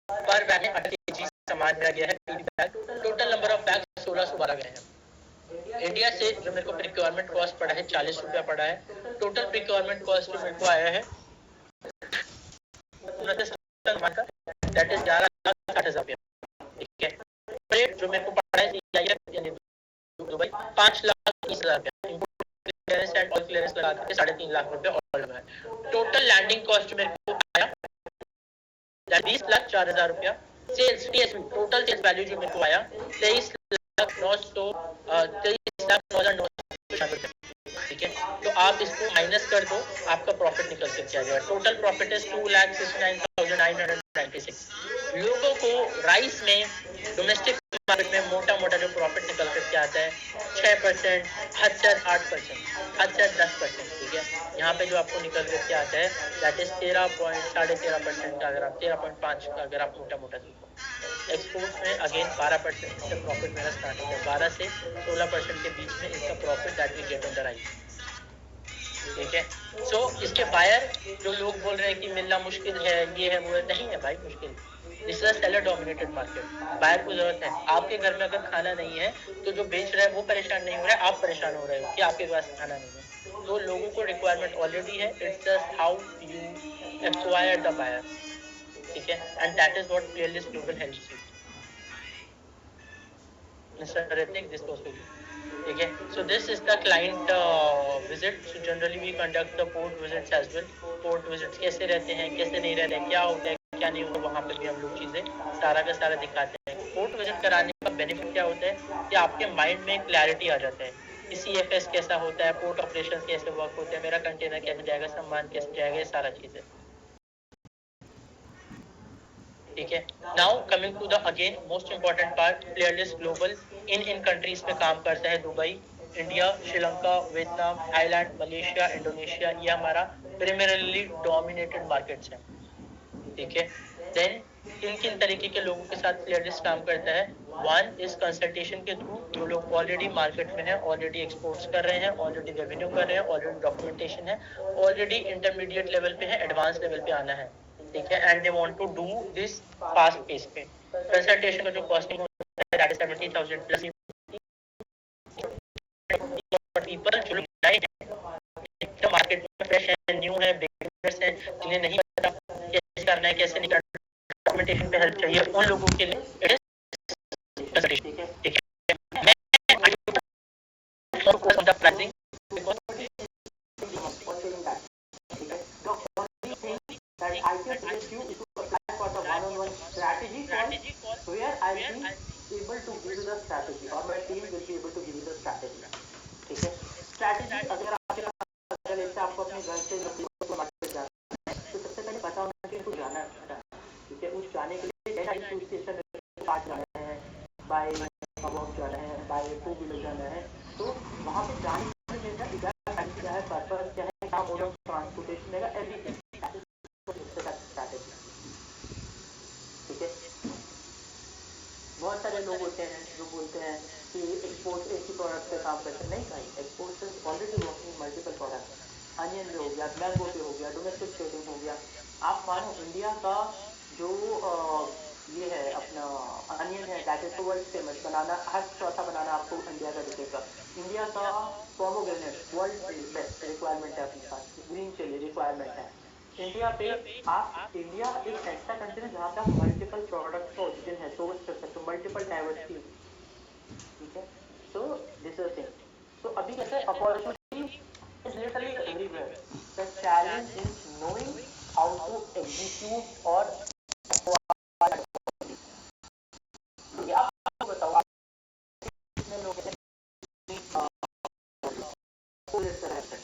पर बैग में 38 kg सामान मिला गया है। टोटल नंबर ऑफ बैग 1612 गए हैं। इंडिया से जो मेरे को प्रिक्योरमेंट कॉस्ट पड़ा है 40 रुपया पड़ा है। टोटल प्रिक्योरमेंट कॉस्ट जो मेरे को आया है दैट इज 11,60,000 रुपया। ठीक है, रेट जो मेरे को पड़ा है यानी दुबई 5,30,000 रुपया क्लियरेंस एंड ऑल क्लियरेंस लगा के 3.5 लाख रुपया और लगा है। टोटल लैंडिंग कॉस्ट मेरे को आया 20,04,000 रुपया। Sales TSV total sales value जो मेरे को आया 23,09,900। ठीक है, तो आप इसको माइनस कर दो, आपका प्रॉफिट निकल के आ जाएगा। टोटल प्रॉफिट है 2,69,996। लोगों को राइस में डोमेस्टिक मार्केट में मोटा मोटा जो प्रॉफिट निकल करके आता है 6%, हद से 8%, हद से 10%। ठीक है, यहाँ पे जो आपको निकल करके आता है दैट इज 13.5% का, अगर आप 13.5 का अगर आप मोटा मोटा देखो। एक्सपोर्ट्स में अगेन 12% से प्रॉफिट मेरा स्टार्ट होता है, 12 से 16% के बीच में इसका profit that we get on the rice. ठीक है, सो इसके बायर जो लोग बोल रहे हैं कि मिलना मुश्किल है, ये है वो है, नहीं है भाई मुश्किल। This is seller dominated market. Buyer को जरूरत है। आपके घर में अगर खाना नहीं है तो जो बेच रहा है वो परेशान नहीं हो रहा है, आप परेशान हो रहे हो कि आपके पास खाना नहीं है। तो लोगों को रिक्वायरमेंट ऑलरेडी है, it's just how you acquire the buyer. ठीक है, and that is what Peerless Global helps you. Mr. Ritik, this was for you. ठीक है, so this is the client visit. So generally we conduct the port visits as well. Port visits कैसे रहते हैं, कैसे नहीं रहते हैं, क्या होता है क्या नहीं होता, वहाँ पे भी हम लोग चीजें सारा का सारा दिखाते हैं। पोर्ट विजिट कराने का बेनिफिट क्या होता है कि आपके माइंड में क्लैरिटी आ जाता है कि CFS कैसा होता है, पोर्ट ऑपरेशन कैसे वर्क होते हैं, मेरा कंटेनर कैसे जाएगा, सामान कैसे जाएगा, ये सारा चीजें। ठीक है, now coming to the again most important part, Peerless Global इन कंट्रीज पे काम करता है। Dubai, India, Sri Lanka, Vietnam, Thailand, Malaysia, Indonesia, ये हमारा प्रिमरली डोमिनेटेड मार्केट्स हैं। ठीक है, देन किन किन तरीके के लोगों के साथ Peerless काम करता है। वन इज कंसल्टेशन के थ्रू, जो लोग ऑलरेडी मार्केट में है, ऑलरेडी एक्सपोर्ट्स कर रहे हैं, ऑलरेडी रेवेन्यू कर रहे हैं, ऑलरेडी डॉक्यूमेंटेशन है, ऑलरेडी इंटरमीडिएट लेवल पे है, एडवांस लेवल पे आना है। ठीक है, and they want to do this fast pace पे। कंसल्टेशन का जो कॉस्टिंग होता है दैट इज 70,000 प्लस। पीपल जो लोग नए हैं मार्केट में, फ्रेश है, न्यू है, बिगिनर्स है, जिन्हें नहीं पता कैसे करना है, कैसे नहीं करना, डॉक्यूमेंटेशन पे हेल्प चाहिए, उन लोगों के लिए इट इज कंसल्टेशन। ठीक है, मैं focus on the pricing strategy call where I will be able to give you the strategy or my team will be able to give you the strategy. ठीक है, strategy अगर आपके पास अगर ऐसे आपको अपने घर से मार्केट जाना है तो सबसे पहले पता होना चाहिए कि जाना है। ठीक है, उस जाने के लिए कैसा स्टेशन पास जाना है, बाय वॉक जाना है, बाय टू व्हीलर जाना है, तो वहाँ पे जाने के लिए क्या है, पर्पस क्या है, क्या मोड ऑफ ट्रांसपोर्टेशन है, एवरीथिंग। ठीक है, बहुत सारे लोग होते हैं जो बोलते हैं कि एक्सपोर्ट एक ही प्रोडक्ट पे काम करते हैं। नहीं भाई, export is already working multiple product. Onion पे हो गया, मैंगो पे हो गया, डोमेस्टिक ट्रेडिंग हो गया। आप मानो इंडिया का जो ये है अपना अनियन है दैट इज वर्ल्ड फेमस। बनाना हर चौथा बनाना आपको इंडिया का दिखेगा। इंडिया का पोमोग्रेनेट वर्ल्ड बेस्ट रिक्वायरमेंट है अपने पास। ग्रीन चिली रिक्वायरमेंट है इंडिया पे। आप इंडिया एक ऐसा कंट्री है जहाँ पे आप मल्टीपल प्रोडक्ट्स का ओरिजिन है, सोर्स कर सकते हो, मल्टीपल डाइवर्सिटी। ठीक है, सो दिस इज थिंग। तो अभी कैसे opportunity is literally everywhere, the challenge is knowing how to execute और आप बताओ कितने लोग हैं इस तरह से